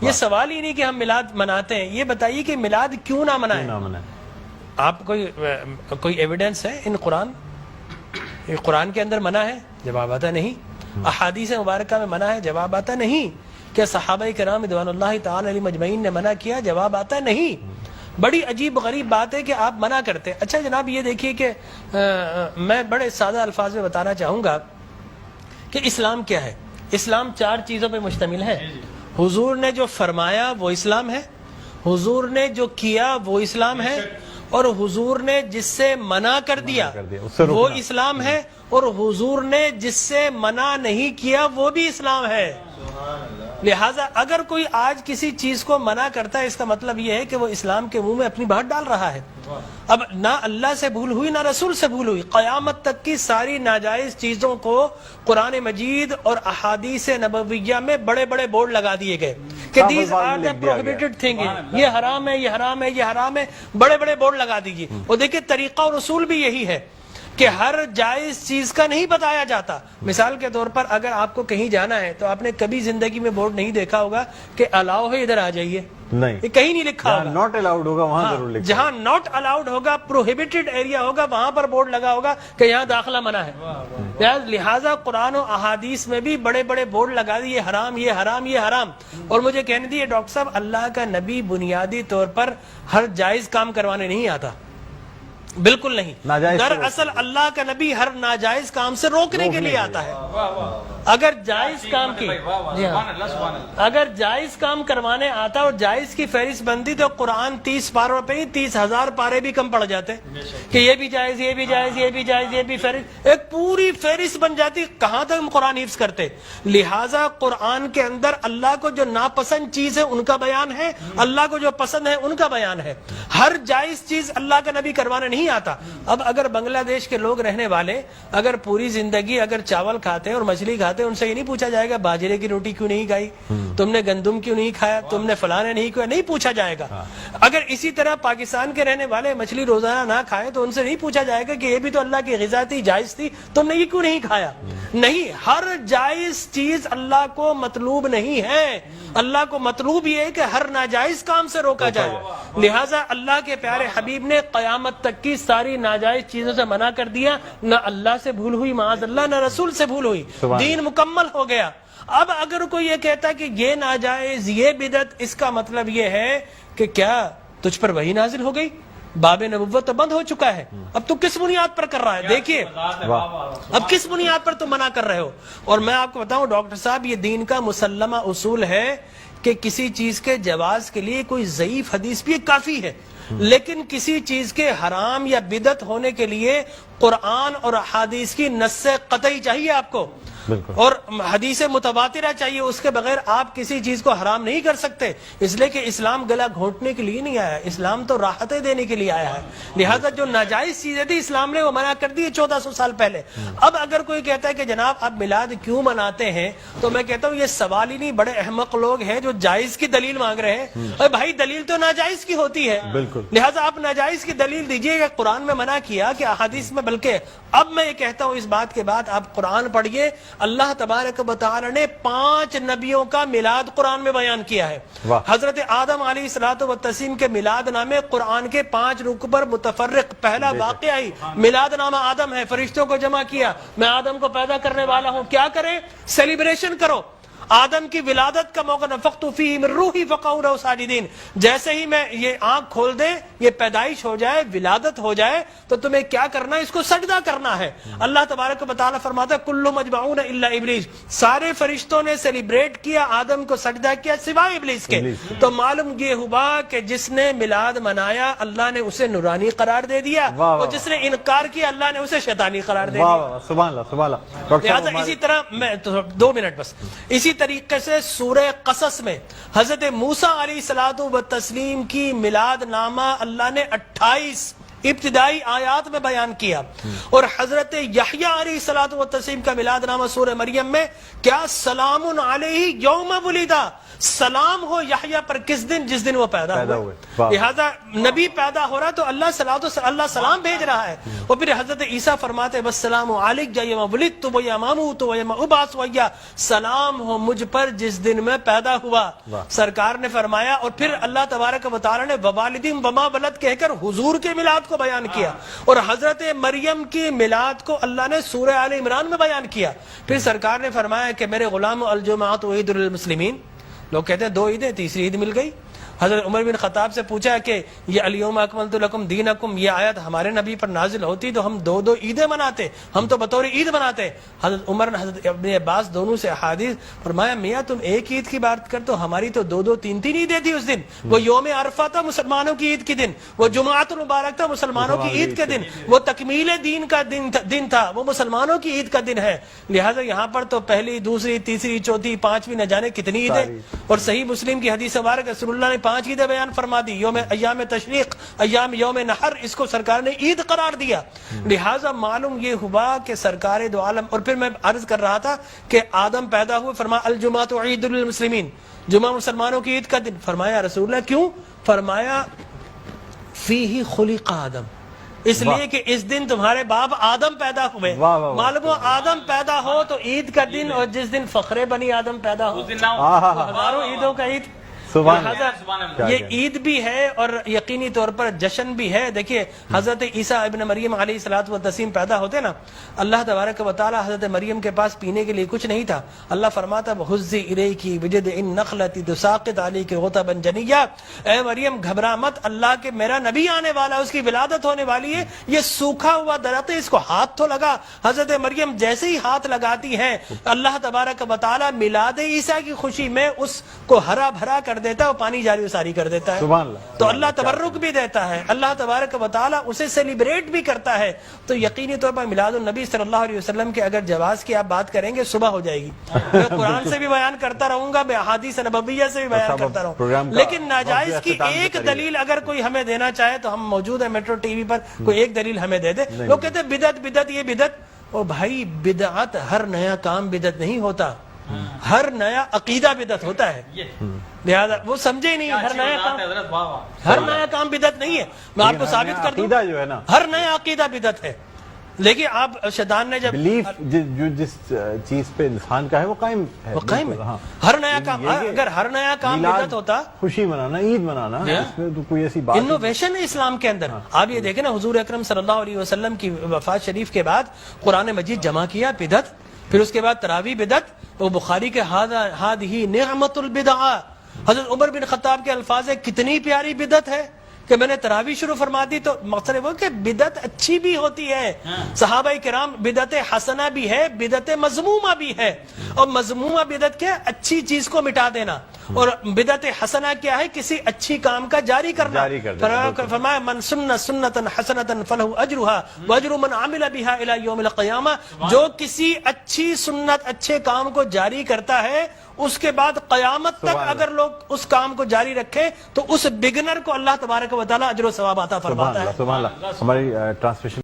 یہ سوال ہی نہیں کہ ہم میلاد مناتے ہیں، یہ بتائیے کہ میلاد کیوں نہ منائیں؟ آپ کوئی ایویڈنس ہے ان قرآن کے اندر منع ہے؟ جواب آتا نہیں۔ احادیث مبارکہ میں منع ہے؟ جواب آتا نہیں۔ کیا صحابہ کرام رضوان اللہ تعالی علیہ مجمعین نے منع کیا؟ جواب آتا نہیں۔ بڑی عجیب غریب بات ہے کہ آپ منع کرتے۔ اچھا جناب یہ دیکھیے کہ میں بڑے سادہ الفاظ میں بتانا چاہوں گا کہ اسلام کیا ہے۔ اسلام 4 چیزوں پہ مشتمل ہے۔ حضور نے جو فرمایا وہ اسلام ہے، حضور نے جو کیا وہ اسلام ہے، اور حضور نے جس سے منع کر دیا وہ اسلام ہے، اور حضور نے جس سے منع نہیں کیا وہ بھی اسلام ہے۔ لہٰذا اگر کوئی آج کسی چیز کو منع کرتا ہے، اس کا مطلب یہ ہے کہ وہ اسلام کے منہ میں اپنی بات ڈال رہا ہے۔ اب نہ اللہ سے بھول ہوئی نہ رسول سے بھول ہوئی، قیامت تک کی ساری ناجائز چیزوں کو قرآن مجید اور احادیث نبویہ میں بڑے بڑے بورڈ لگا دیے گئے کہ these are the prohibited thing, یہ حرام ہے، یہ حرام ہے، یہ حرام ہے، بڑے بڑے بورڈ لگا دیجیے۔ اور دیکھیں طریقہ اور اصول بھی یہی ہے کہ ہر جائز چیز کا نہیں بتایا جاتا۔ مثال کے طور پر اگر آپ کو کہیں جانا ہے تو آپ نے کبھی زندگی میں بورڈ نہیں دیکھا ہوگا کہ الاؤ ہے ادھر آ جائیے، نہیں، یہ کہیں نہیں لکھا ہوگا۔ ناٹ الاؤڈ ہوگا وہاں ضرور لکھا، جہاں ناٹ الاؤڈ ہوگا، پروہیبٹڈ ایریا ہوگا، وہاں پر بورڈ لگا ہوگا کہ یہاں داخلہ منع ہے۔ لہٰذا قرآن و احادیث میں بھی بڑے بڑے بورڈ لگا دیے، یہ حرام، یہ حرام، یہ حرام۔ اور مجھے کہنے دیے ڈاکٹر صاحب، اللہ کا نبی بنیادی طور پر ہر جائز کام کروانے نہیں آتا، بالکل نہیں۔ دراصل اللہ کا نبی ہر ناجائز کام سے روکنے کے لیے آتا ہے۔ اگر جائز کام کی اگر جائز کام کروانے آتا اور جائز کی فہرست بنتی تو قرآن 30 پاروں پہ ہی 30,000 پارے بھی کم پڑ جاتے کہ یہ بھی جائز، یہ بھی جائز، یہ بھی جائز، یہ بھی فہرست، ایک پوری فہرست بن جاتی۔ کہاں تک ہم قرآن حفظ کرتے؟ لہٰذا قرآن کے اندر اللہ کو جو ناپسند چیز ہے ان کا بیان ہے، اللہ کو جو پسند ہے ان کا بیان ہے۔ ہر جائز چیز اللہ کا نبی کروانے نہیں آتا۔ اب اگر بنگلہ دیش کے لوگ رہنے والے اگر پوری زندگی اگر چاول کھاتے ہیں اور مچھلی کھاتے ہیں، ان سے یہ نہیں پوچھا جائے گا باجرے کی روٹی کیوں نہیں کھائی، تم نے گندم کیوں نہیں کھایا، تم نے فلانے نہیں کھایا، نہیں پوچھا جائے گا۔ اگر اسی طرح پاکستان کے رہنے والے مچھلی روزانہ نہ کھائے تو ان سے نہیں پوچھا جائے گا کہ یہ بھی تو اللہ کی غذا تھی، جائز تھی، تم نے یہ کیوں نہیں کھایا۔ نہیں، ہر جائز چیز اللہ کو مطلوب نہیں ہے۔ اللہ کو مطلوب یہ ہے کہ ہر ناجائز کام سے روکا جائے۔ لہٰذا اللہ کے پیارے حبیب نے قیامت تک کی ساری ناجائز چیزوں سے منع کر دیا۔ نہ اللہ سے بھول ہوئی معاذ اللہ، نہ رسول سے بھول ہوئی، دین مکمل ہو گیا۔ اب اگر کوئی یہ کہتا ہے کہ یہ ناجائز، یہ بدعت، اس کا مطلب یہ ہے کہ کیا تجھ پر وحی نازل ہو گئی؟ باب نبوت تو بند ہو چکا ہے، اب تو کس بنیاد پر کر رہا ہے؟ دیکھیے اب کس بنیاد پر تم منع کر رہے ہو۔ اور میں آپ کو بتاؤں ڈاکٹر صاحب، یہ دین کا مسلمہ اصول ہے کہ کسی چیز کے جواز کے لیے کوئی ضعیف حدیث بھی کافی ہے، لیکن کسی چیز کے حرام یا بدعت ہونے کے لیے قرآن اور احادیث کی نص قطعی چاہیے آپ کو، اور حدیث متواترہ چاہیے، اس کے بغیر آپ کسی چیز کو حرام نہیں کر سکتے۔ اس لیے کہ اسلام گلا گھونٹنے کے لیے نہیں آیا، اسلام تو راحتیں دینے کے لیے آیا ہے۔ لہذا جو ناجائز چیزیں تھی اسلام نے وہ منع کر دی 1400 سال پہلے۔ اب اگر کوئی کہتا ہے کہ جناب آپ میلاد کیوں مناتے ہیں، تو میں کہتا ہوں یہ سوال ہی نہیں، بڑے احمق لوگ ہیں جو جائز کی دلیل مانگ رہے ہیں۔ ارے بھائی دلیل تو ناجائز کی ہوتی ہے، لہذا آپ ناجائز کی دلیل دیجئے کہ قرآن میں منع کیا کہ احادیث میں، بلکہ اب میں یہ کہتا ہوں اس بات کے بعد آپ قرآن پڑھیے، اللہ تبارک و تعالی نے 5 نبیوں کا میلاد قرآن میں بیان کیا ہے۔ حضرت آدم علیہ الصلوۃ والتسلیم کے میلاد نامے قرآن کے 5 رکوع پر متفرق، پہلا واقعہ ہی میلاد نامہ آدم ہے، فرشتوں کو جمع کیا، میں آدم کو پیدا کرنے والا ہوں، کیا کریں؟ سیلیبریشن کرو۔ آدم کی ولادت کا موقع، نفخت فیہ من روحی فقعوا لہ ساجدین، جیسے ہی میں یہ آنکھ کھول دے، یہ پیدائش ہو جائے، ولادت ہو جائے، تو تمہیں کیا کرنا ہے؟ اس کو سجدہ کرنا ہے۔ اللہ تبارک و تعالیٰ فرماتا ہے کل مجمعون الا ابلیس، سارے فرشتوں نے سیلیبریٹ کیا، آدم کو سجدہ کیا سوائے ابلیس کے۔ تو معلوم یہ ہوا کہ جس نے میلاد منایا اللہ نے اسے نورانی قرار دے دیا، اور جس نے انکار کیا اللہ نے اسے شیطانی قرار دے دیا۔ سبحان اللہ سبحان اللہ۔ لہٰذا اسی طرح میں 2 منٹ بس، اسی طریقے سے سورہ قصص میں حضرت موسیٰ علیہ الصلوۃ والتسلیم کی میلاد نامہ اللہ نے 28 ابتدائی آیات میں بیان کیا. اور حضرت یحییٰ علیہ الصلوۃ والتسلیم کا میلاد نامہ سورہ مریم میں کیا سلام علیہ یوم ولدا، سلام ہو یحییٰ پر کس دن؟ جس دن وہ پیدا ہوئے. لہذا نبی پیدا ہو رہا تو اللہ سلام بھیج رہا ہے. اور پھر حضرت عیسیٰ فرماتے والسلام علیک یوم ولدت ویوم اموت ویوم ابعث حیا، سلام ہو مجھ پر جس دن میں پیدا ہوا. سرکار نے فرمایا. اور پھر اللہ تبارک و تعالی نے ووالدین وما ولد کہہ کر حضور کے میلاد کو بیان کیا. اور حضرت مریم کی میلاد کو اللہ نے سورہ آل عمران میں بیان کیا. پھر سرکار نے فرمایا کہ میرے غلام الجمعۃ عید للمسلمین. لوگ کہتے ہیں 2 عیدیں، تیسری عید مل گئی. حضرت عمر بن خطاب سے پوچھا کہ یہ الیوم اکملت لکم دینکم، یہ آیت ہمارے نبی پر نازل ہوتی تو ہم 2 عیدیں مناتے، ہم تو بطور عید مناتے. حضرت عمر نے حضرت ابن عباس دونوں سے احادیث فرمایا میاں تم ایک عید کی بات کر تو ہماری تو 2 3 عیدیں تھی اس دن. وہ یوم عرفہ تھا مسلمانوں کی عید کے دن، وہ جمعۃ المبارک تھا مسلمانوں کی عید کے دن، وہ تکمیل دین کا دن تھا، وہ مسلمانوں کی عید کا دن ہے. لہٰذا یہاں پر تو پہلی، دوسری، تیسری، چوتھی، 5ویں نہ جانے کتنی عیدیں. اور صحیح مسلم کی حدیث مبارک رسول اللہ نے 5 عیدیں بیان فرما دی. ایام تشریق، یوم نحر، اس کو سرکار نے عید قرار دیا. لہٰذا معلوم یہ ہوا کہ سرکار دو عالم. اور پھر میں عرض کر رہا تھا کہ آدم پیدا ہوئے، فرمایا الجمعۃ عید للمسلمین، جمعہ مسلمانوں کی عید کا دن. فرمایا رسول اللہ کیوں؟ فرمایا فیہ خلق آدم، اس لیے کہ اس دن تمہارے باپ آدم پیدا ہوئے. معلوم ہو آدم پیدا ہو تو عید کا دن، اور جس دن فخر بنی آدم پیدا ہو ہزاروں عیدوں کا عید. یہ عید بھی ہے اور یقینی طور پر جشن بھی ہے. دیکھیے حضرت عیسیٰ ابن مریم علیہ الصلوۃ والتسلیم پیدا ہوتے نا، اللہ تبارک و تعالی حضرت مریم کے پاس پینے کے لیے کچھ نہیں تھا. اللہ فرماتا وَحُزِّ إِلَيْكِ بِجِذْعِ النَّخْلَةِ تُسَاقِطْ عَلَيْكِ رُطَبًا جَنِيًّا، اے مریم گھبرا مت، اللہ کے میرا نبی آنے والا، اس کی ولادت ہونے والی ہے. یہ سوکھا ہوا درخت ہے، اس کو ہاتھ تو لگا. حضرت مریم جیسے ہی ہاتھ لگاتی ہیں اللہ تبارک و تعالی میلاد عیسیٰ کی خوشی میں اس کو ہرا بھرا کر دیتا ہے اور پانی جاری و ساری کر دیتا ہے. تو اللہ تبرک بھی دیتا ہے، اللہ تبارک و تعالی اسے سیلیبریٹ بھی کرتا ہے. تو یقینی طور پر میلاد النبی صلی اللہ علیہ وسلم کے اگر جواز کی آپ بات کریں گے صبح ہو جائے گی. میں قرآن سے بھی بیان کرتا رہوں گا، میں احادیث نبویہ سے بھی بیان کرتا رہوں، لیکن ناجائز کی ایک دلیل اگر کوئی ہمیں دینا چاہے تو ہم موجود ہیں میٹرو ٹی وی پر، کوئی ایک دلیل ہمیں دے دے. لوگ کہتے ہیں بدعت بدعت، یہ بدعت. او بھائی بدعت، ہر نیا کام بدعت نہیں ہوتا، ہر نیا عقیدہ بدعت ہوتا ہے. لہذا وہ سمجھے ہی نہیں، ہر نیا کام بدعت نہیں ہے. میں آپ کو ثابت کر دوں ہر نیا عقیدہ بدعت ہے. لیکن آپ شیطان نے جب جو جس چیز پہ انسان کا ہے وہ قائم ہے، ہر نیا کام، اگر ہر نیا کام بدعت ہوتا، خوشی منانا، عید منانا، اس میں تو کوئی ایسی بات انوویشن ہے اسلام کے اندر. آپ یہ دیکھیں نا حضور اکرم صلی اللہ علیہ وسلم کی وفات شریف کے بعد قرآن مجید جمع کیا بدعت، پھر اس کے بعد تراویح بدعت. وہ بخاری کے ہذہ نعمت البدع، حضرت عمر بن خطاب کے الفاظ ہے کتنی پیاری بدعت ہے کہ میں نے تراویح شروع فرما دی. تو مقصد وہ کہ بدعت اچھی بھی ہوتی ہے. صحابہ کرام بدعت حسنہ بھی ہے، بدعت مذمومہ بھی ہے. اور مذمومہ بدعت کیا؟ اچھی چیز کو مٹا دینا. اور بدعت حسنہ کیا ہے؟ کسی اچھی کام کا جاری کرنا. فرمایا من سن سنتا حسنتا فلہ اجرھا واجر من عمل بها الى یوم القیامہ، جو کسی اچھی سنت، اچھے کام کو جاری کرتا ہے اس کے بعد قیامت تک اگر لوگ اس کام کو جاری رکھیں تو اس بگنر کو اللہ تبارک و تعالی اجر و ثواب عطا فرماتا ہے. ہماری ٹرانسمیشن